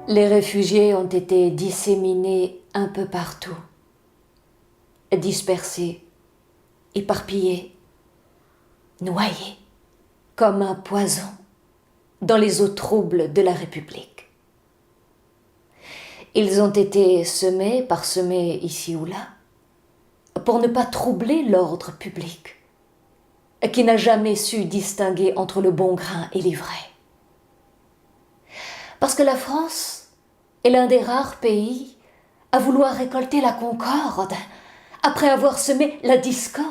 Les réfugiés ont été disséminés un peu partout, dispersés, éparpillés, noyés, comme un poison dans les eaux troubles de la République. Ils ont été semés, parsemés ici ou là, pour ne pas troubler l'ordre public, qui n'a jamais su distinguer entre le bon grain et l'ivraie. Parce que la France est l'un des rares pays à vouloir récolter la concorde après avoir semé la discorde.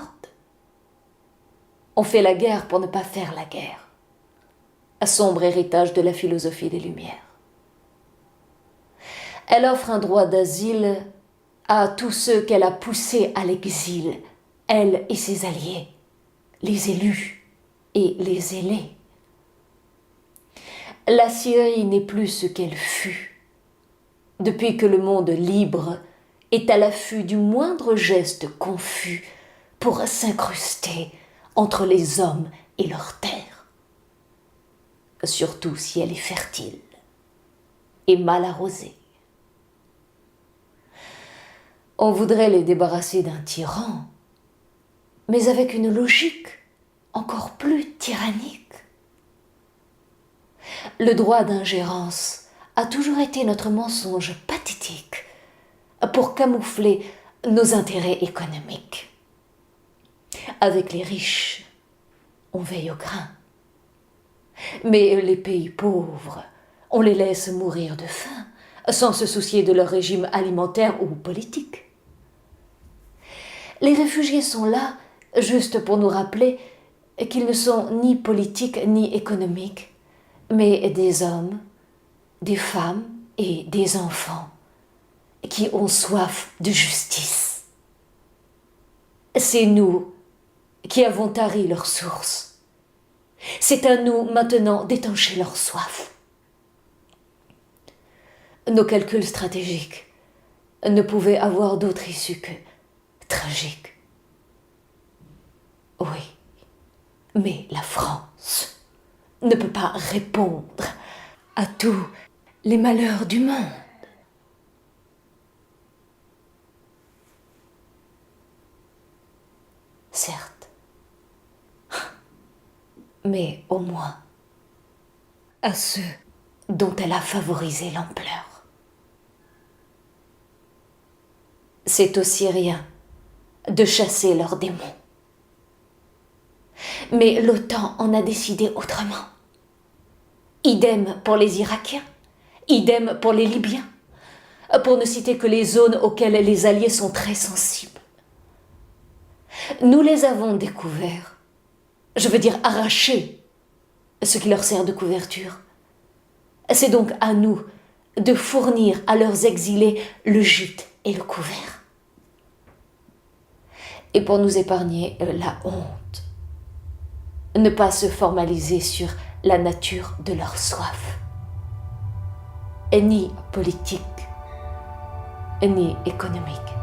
On fait la guerre pour ne pas faire la guerre, un sombre héritage de la philosophie des Lumières. Elle offre un droit d'asile à tous ceux qu'elle a poussés à l'exil, elle et ses alliés, les élus et les ailés. La Syrie n'est plus ce qu'elle fut, depuis que le monde libre est à l'affût du moindre geste confus pour s'incruster entre les hommes et leur terre, surtout si elle est fertile et mal arrosée. On voudrait les débarrasser d'un tyran, mais avec une logique encore plus tyrannique. Le droit d'ingérence a toujours été notre mensonge pathétique pour camoufler nos intérêts économiques. Avec les riches, on veille au grain. Mais les pays pauvres, on les laisse mourir de faim, sans se soucier de leur régime alimentaire ou politique. Les réfugiés sont là juste pour nous rappeler qu'ils ne sont ni politiques ni économiques, mais des hommes, des femmes et des enfants qui ont soif de justice. C'est nous qui avons tari leur source. C'est à nous maintenant d'étancher leur soif. Nos calculs stratégiques ne pouvaient avoir d'autre issue que tragique. Oui, mais la France ne peut pas répondre à tous les malheurs du monde. Certes, mais au moins à ceux dont elle a favorisé l'ampleur. C'est aux Syriens de chasser leurs démons. Mais l'OTAN en a décidé autrement. Idem pour les Irakiens, idem pour les Libyens, pour ne citer que les zones auxquelles les Alliés sont très sensibles. Nous les avons découverts, je veux dire arrachés, ce qui leur sert de couverture. C'est donc à nous de fournir à leurs exilés le gîte et le couvert. Et pour nous épargner la honte, ne pas se formaliser sur la nature de leur soif, ni politique, ni économique.